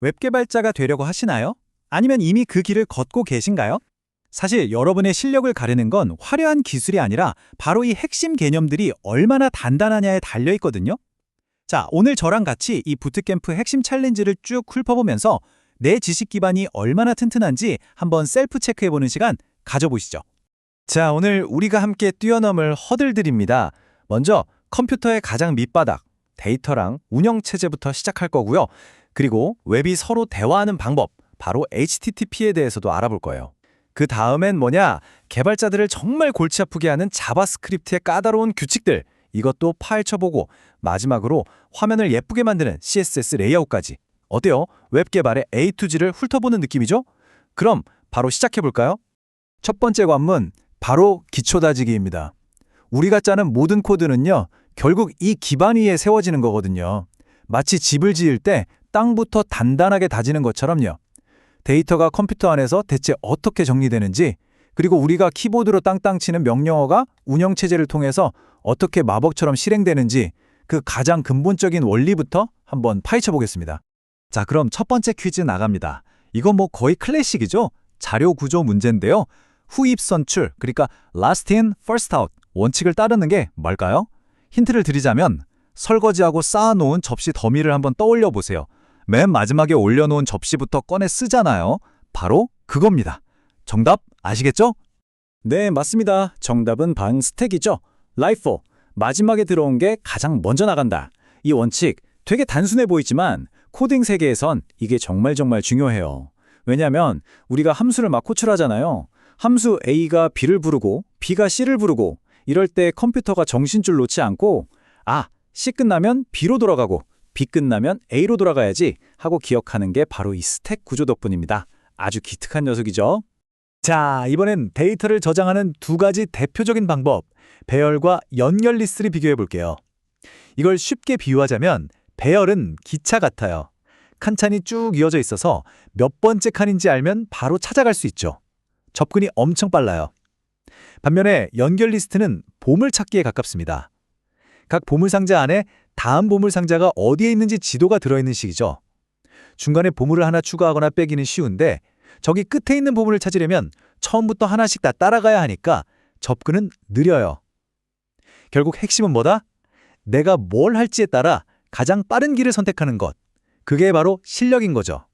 웹 개발자가 되려고 하시나요? 아니면 이미 그 길을 걷고 계신가요? 사실 여러분의 실력을 가르는 건 화려한 기술이 아니라 바로 이 핵심 개념들이 얼마나 단단하냐에 달려 있거든요. 자, 오늘 저랑 같이 이 부트캠프 핵심 챌린지를 쭉 훑어보면서 내 지식 기반이 얼마나 튼튼한지 한번 셀프 체크해보는 시간 가져보시죠. 자, 오늘 우리가 함께 뛰어넘을 허들들입니다. 먼저 컴퓨터의 가장 밑바닥, 데이터랑 운영체제부터 시작할 거고요. 그리고 웹이 서로 대화하는 방법, 바로 HTTP에 대해서도 알아볼 거예요. 그 다음엔 뭐냐? 개발자들을 정말 골치 아프게 하는 자바스크립트의 까다로운 규칙들, 이것도 파헤쳐보고 마지막으로 화면을 예쁘게 만드는 CSS 레이아웃까지. 어때요? 웹 개발의 A to G를 훑어보는 느낌이죠? 그럼 바로 시작해볼까요? 첫 번째 관문, 바로 기초 다지기입니다. 우리가 짜는 모든 코드는요, 결국 이 기반 위에 세워지는 거거든요. 마치 집을 지을 때 땅부터 단단하게 다지는 것처럼요. 데이터가 컴퓨터 안에서 대체 어떻게 정리되는지, 그리고 우리가 키보드로 땅땅 치는 명령어가 운영체제를 통해서 어떻게 마법처럼 실행되는지 그 가장 근본적인 원리부터 한번 파헤쳐 보겠습니다. 자, 그럼 첫 번째 퀴즈 나갑니다. 이건 뭐 거의 클래식이죠? 자료 구조 문제인데요. 후입 선출, 그러니까 last in, first out 원칙을 따르는 게 뭘까요? 힌트를 드리자면 설거지하고 쌓아놓은 접시 더미를 한번 떠올려 보세요. 맨 마지막에 올려놓은 접시부터 꺼내 쓰잖아요. 바로 그겁니다. 정답 아시겠죠? 네, 맞습니다. 정답은 반 스택이죠. 라이포, 마지막에 들어온 게 가장 먼저 나간다. 이 원칙 되게 단순해 보이지만 코딩 세계에선 이게 정말 중요해요. 왜냐하면 우리가 함수를 막 호출하잖아요. 함수 A가 B를 부르고 B가 C를 부르고 이럴 때 컴퓨터가 정신줄 놓지 않고 C 끝나면 B로 돌아가고 B 끝나면 A로 돌아가야지 하고 기억하는 게 바로 이 스택 구조 덕분입니다. 아주 기특한 녀석이죠. 자, 이번엔 데이터를 저장하는 두 가지 대표적인 방법, 배열과 연결 리스트를 비교해 볼게요. 이걸 쉽게 비유하자면 배열은 기차 같아요. 칸칸이 쭉 이어져 있어서 몇 번째 칸인지 알면 바로 찾아갈 수 있죠. 접근이 엄청 빨라요. 반면에 연결 리스트는 보물찾기에 가깝습니다. 각 보물상자 안에 다음 보물상자가 어디에 있는지 지도가 들어있는 식이죠. 중간에 보물을 하나 추가하거나 빼기는 쉬운데 저기 끝에 있는 보물을 찾으려면 처음부터 하나씩 다 따라가야 하니까 접근은 느려요. 결국 핵심은 뭐다? 내가 뭘 할지에 따라 가장 빠른 길을 선택하는 것. 그게 바로 실력인 거죠.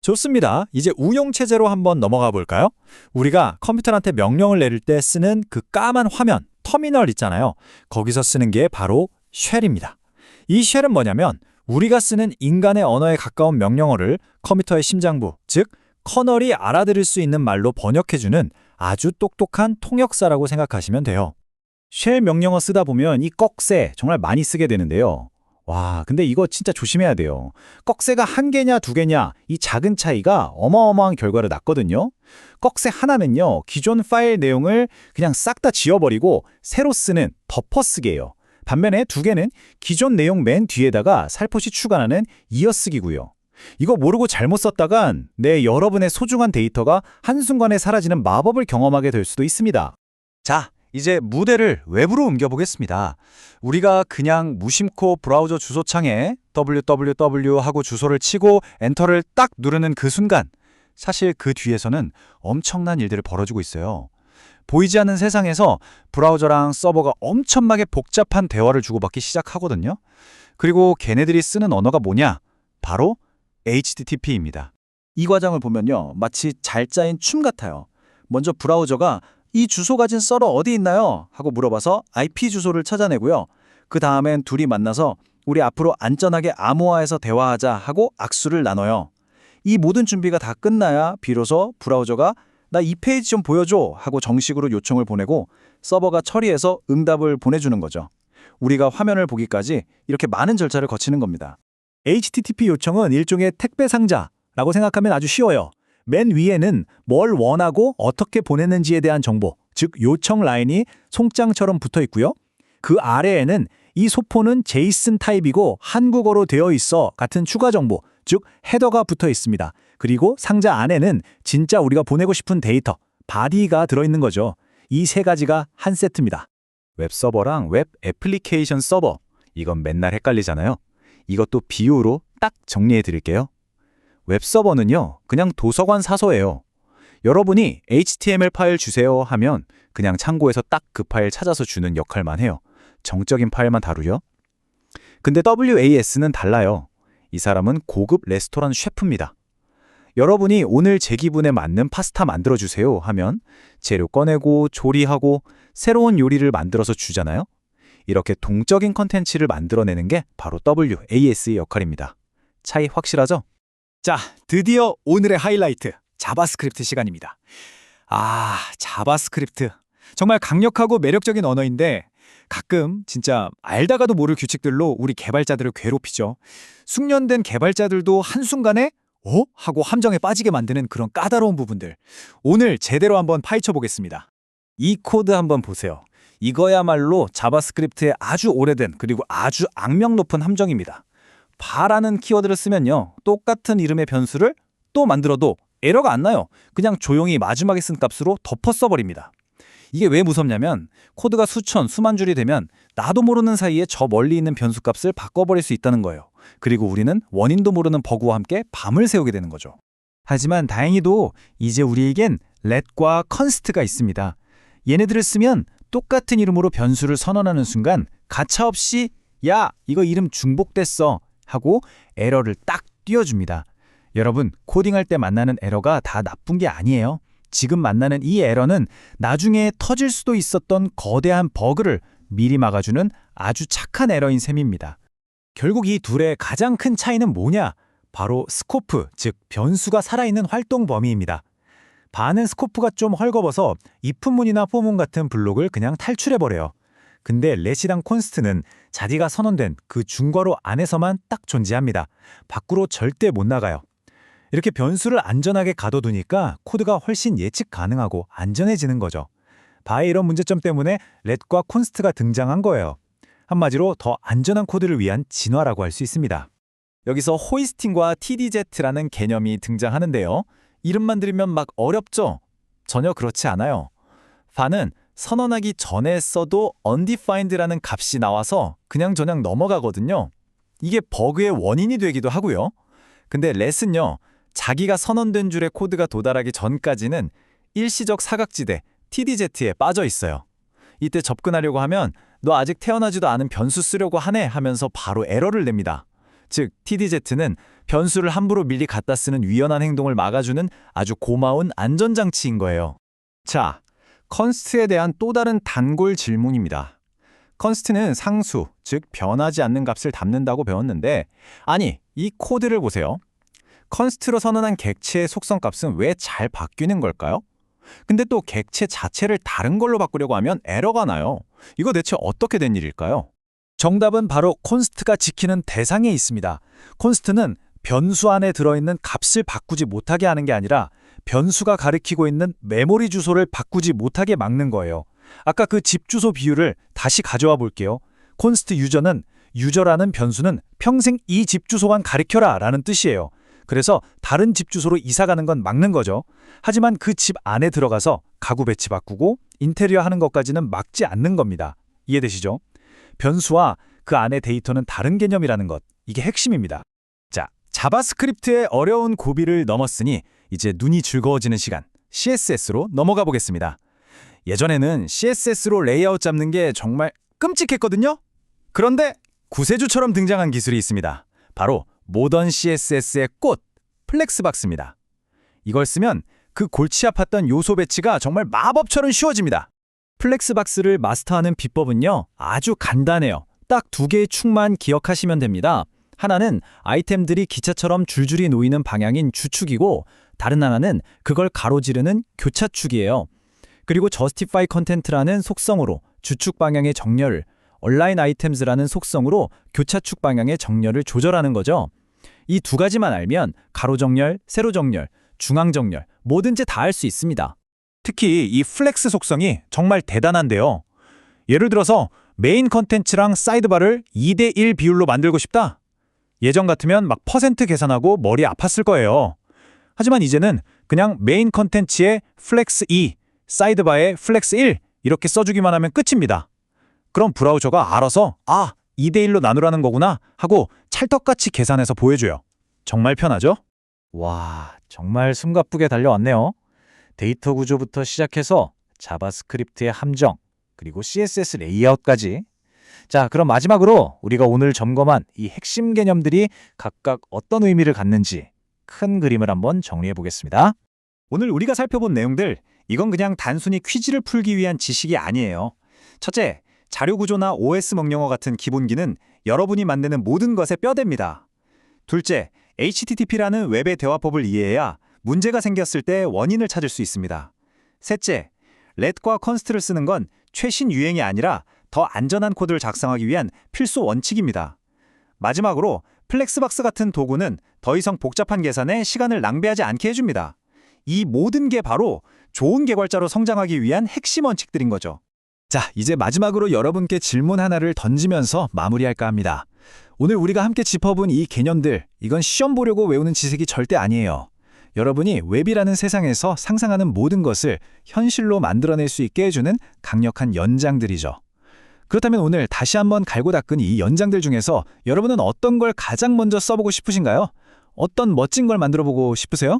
좋습니다. 이제 운영체제로 한번 넘어가 볼까요? 우리가 컴퓨터한테 명령을 내릴 때 쓰는 그 까만 화면, 터미널 있잖아요. 거기서 쓰는 게 바로 쉘입니다. 이 쉘은 뭐냐면 우리가 쓰는 인간의 언어에 가까운 명령어를 컴퓨터의 심장부, 즉 커널이 알아들을 수 있는 말로 번역해주는 아주 똑똑한 통역사라고 생각하시면 돼요. 쉘 명령어 쓰다 보면 이 꺽쇠 정말 많이 쓰게 되는데요. 와, 근데 이거 진짜 조심해야 돼요. 꺽쇠가 한 개냐 두 개냐 이 작은 차이가 어마어마한 결과를 낳거든요. 꺽쇠 하나는요, 기존 파일 내용을 그냥 싹 다 지워버리고 새로 쓰는 덮어쓰기예요. 반면에 두 개는 기존 내용 맨 뒤에다가 살포시 추가하는 이어쓰기고요. 이거 모르고 잘못 썼다간 여러분의 소중한 데이터가 한순간에 사라지는 마법을 경험하게 될 수도 있습니다. 자, 이제 무대를 웹으로 옮겨보겠습니다. 우리가 그냥 무심코 브라우저 주소창에 www 하고 주소를 치고 엔터를 딱 누르는 그 순간, 사실 그 뒤에서는 엄청난 일들을 벌어지고 있어요. 보이지 않는 세상에서 브라우저랑 서버가 엄청나게 복잡한 대화를 주고받기 시작하거든요. 그리고 걔네들이 쓰는 언어가 뭐냐? 바로 HTTP입니다. 이 과정을 보면요, 마치 잘 짜인 춤 같아요. 먼저 브라우저가 이 주소 가진 서버 어디 있나요? 하고 물어봐서 IP 주소를 찾아내고요. 그 다음엔 둘이 만나서 우리 앞으로 안전하게 암호화해서 대화하자 하고 악수를 나눠요. 이 모든 준비가 다 끝나야 비로소 브라우저가 나 이 페이지 좀 보여줘 하고 정식으로 요청을 보내고 서버가 처리해서 응답을 보내주는 거죠. 우리가 화면을 보기까지 이렇게 많은 절차를 거치는 겁니다. HTTP 요청은 일종의 택배 상자라고 생각하면 아주 쉬워요. 맨 위에는 뭘 원하고 어떻게 보냈는지에 대한 정보, 즉 요청 라인이 송장처럼 붙어 있고요. 그 아래에는 이 소포는 제이슨 타입이고 한국어로 되어 있어 같은 추가 정보, 즉 헤더가 붙어 있습니다. 그리고 상자 안에는 진짜 우리가 보내고 싶은 데이터, 바디가 들어있는 거죠. 이 세 가지가 한 세트입니다. 웹서버랑 웹 애플리케이션 서버, 이건 맨날 헷갈리잖아요. 이것도 비유로 딱 정리해 드릴게요. 웹서버는요, 그냥 도서관 사서예요. 여러분이 HTML 파일 주세요 하면 그냥 창고에서 딱 그 파일 찾아서 주는 역할만 해요. 정적인 파일만 다루죠. 근데 WAS는 달라요. 이 사람은 고급 레스토랑 셰프입니다. 여러분이 오늘 제 기분에 맞는 파스타 만들어주세요 하면 재료 꺼내고 조리하고 새로운 요리를 만들어서 주잖아요. 이렇게 동적인 컨텐츠를 만들어내는 게 바로 WAS의 역할입니다. 차이 확실하죠? 자, 드디어 오늘의 하이라이트, 자바스크립트 시간입니다. 자바스크립트. 정말 강력하고 매력적인 언어인데 가끔 진짜 알다가도 모를 규칙들로 우리 개발자들을 괴롭히죠. 숙련된 개발자들도 한순간에 하고 함정에 빠지게 만드는 그런 까다로운 부분들. 오늘 제대로 한번 파헤쳐 보겠습니다. 이 코드 한번 보세요. 이거야말로 자바스크립트의 아주 오래된 그리고 아주 악명 높은 함정입니다. 바라는 키워드를 쓰면요, 똑같은 이름의 변수를 또 만들어도 에러가 안 나요. 그냥 조용히 마지막에 쓴 값으로 덮어 써버립니다. 이게 왜 무섭냐면 코드가 수천, 수만 줄이 되면 나도 모르는 사이에 저 멀리 있는 변수 값을 바꿔버릴 수 있다는 거예요. 그리고 우리는 원인도 모르는 버그와 함께 밤을 새우게 되는 거죠. 하지만 다행히도 이제 우리에겐 let과 const가 있습니다. 얘네들을 쓰면 똑같은 이름으로 변수를 선언하는 순간 가차없이 야, 이거 이름 중복됐어 하고 에러를 딱 띄워줍니다. 여러분, 코딩할 때 만나는 에러가 다 나쁜 게 아니에요. 지금 만나는 이 에러는 나중에 터질 수도 있었던 거대한 버그를 미리 막아주는 아주 착한 에러인 셈입니다. 결국 이 둘의 가장 큰 차이는 뭐냐? 바로 스코프, 즉 변수가 살아있는 활동 범위입니다. 바는 스코프가 좀 헐거워서 if문이나 for문 같은 블록을 그냥 탈출해버려요. 근데 let이랑 const는 자기가 선언된 그 중괄호 안에서만 딱 존재합니다. 밖으로 절대 못 나가요. 이렇게 변수를 안전하게 가둬두니까 코드가 훨씬 예측 가능하고 안전해지는 거죠. 바의 이런 문제점 때문에 let과 const가 등장한 거예요. 한마디로 더 안전한 코드를 위한 진화라고 할 수 있습니다. 여기서 호이스팅과 TDZ라는 개념이 등장하는데요. 이름만 들으면 막 어렵죠? 전혀 그렇지 않아요. 바는 선언하기 전에 써도 undefined라는 값이 나와서 그냥저냥 넘어가거든요. 이게 버그의 원인이 되기도 하고요. 근데 let은요, 자기가 선언된 줄의 코드가 도달하기 전까지는 일시적 사각지대 TDZ에 빠져 있어요. 이때 접근하려고 하면 너 아직 태어나지도 않은 변수 쓰려고 하네 하면서 바로 에러를 냅니다. 즉 TDZ는 변수를 함부로 미리 갖다 쓰는 위헌한 행동을 막아주는 아주 고마운 안전장치인 거예요. 자, const에 대한 또 다른 단골 질문입니다. const는 상수, 즉 변하지 않는 값을 담는다고 배웠는데 아니, 이 코드를 보세요. const로 선언한 객체의 속성값은 왜 잘 바뀌는 걸까요? 근데 또 객체 자체를 다른 걸로 바꾸려고 하면 에러가 나요. 이거 대체 어떻게 된 일일까요? 정답은 바로 const가 지키는 대상에 있습니다. const는 변수 안에 들어있는 값을 바꾸지 못하게 하는 게 아니라 변수가 가리키고 있는 메모리 주소를 바꾸지 못하게 막는 거예요. 아까 그 집 주소 비유를 다시 가져와 볼게요. const 유저는 유저라는 변수는 평생 이 집 주소만 가리켜라 라는 뜻이에요. 그래서 다른 집 주소로 이사 가는 건 막는 거죠. 하지만 그 집 안에 들어가서 가구 배치 바꾸고 인테리어 하는 것까지는 막지 않는 겁니다. 이해되시죠? 변수와 그 안의 데이터는 다른 개념이라는 것, 이게 핵심입니다. 자, 자바스크립트의 어려운 고비를 넘었으니 이제 눈이 즐거워지는 시간, CSS로 넘어가 보겠습니다. 예전에는 CSS로 레이아웃 잡는 게 정말 끔찍했거든요? 그런데 구세주처럼 등장한 기술이 있습니다. 바로 모던 CSS의 꽃, 플렉스박스입니다. 이걸 쓰면 그 골치 아팠던 요소 배치가 정말 마법처럼 쉬워집니다. 플렉스박스를 마스터하는 비법은요, 아주 간단해요. 딱 두 개의 축만 기억하시면 됩니다. 하나는 아이템들이 기차처럼 줄줄이 놓이는 방향인 주축이고 다른 하나는 그걸 가로지르는 교차축이에요. 그리고 justify content라는 속성으로 주축 방향의 정렬을, align items라는 속성으로 교차축 방향의 정렬을 조절하는 거죠. 이 두 가지만 알면 가로 정렬, 세로 정렬, 중앙 정렬 뭐든지 다 할 수 있습니다. 특히 이 플렉스 속성이 정말 대단한데요. 예를 들어서 메인 컨텐츠랑 사이드바를 2대1 비율로 만들고 싶다? 예전 같으면 막 퍼센트 계산하고 머리 아팠을 거예요. 하지만 이제는 그냥 메인 컨텐츠에 플렉스 2, 사이드바에 플렉스 1 이렇게 써주기만 하면 끝입니다. 그럼 브라우저가 알아서 2대1로 나누라는 거구나 하고 찰떡같이 계산해서 보여줘요. 정말 편하죠? 와, 정말 숨가쁘게 달려왔네요. 데이터 구조부터 시작해서 자바스크립트의 함정, 그리고 CSS 레이아웃까지. 자, 그럼 마지막으로 우리가 오늘 점검한 이 핵심 개념들이 각각 어떤 의미를 갖는지 큰 그림을 한번 정리해 보겠습니다. 오늘 우리가 살펴본 내용들, 이건 그냥 단순히 퀴즈를 풀기 위한 지식이 아니에요. 첫째, 자료 구조나 OS 명령어 같은 기본기는 여러분이 만드는 모든 것의 뼈대입니다. 둘째, HTTP라는 웹의 대화법을 이해해야 문제가 생겼을 때 원인을 찾을 수 있습니다. 셋째, 렛과 컨스트를 쓰는 건 최신 유행이 아니라 더 안전한 코드를 작성하기 위한 필수 원칙입니다. 마지막으로 플렉스박스 같은 도구는 더 이상 복잡한 계산에 시간을 낭비하지 않게 해줍니다. 이 모든 게 바로 좋은 개발자로 성장하기 위한 핵심 원칙들인 거죠. 자, 이제 마지막으로 여러분께 질문 하나를 던지면서 마무리할까 합니다. 오늘 우리가 함께 짚어본 이 개념들, 이건 시험 보려고 외우는 지식이 절대 아니에요. 여러분이 웹이라는 세상에서 상상하는 모든 것을 현실로 만들어낼 수 있게 해주는 강력한 연장들이죠. 그렇다면 오늘 다시 한번 갈고 닦은 이 연장들 중에서 여러분은 어떤 걸 가장 먼저 써보고 싶으신가요? 어떤 멋진 걸 만들어보고 싶으세요?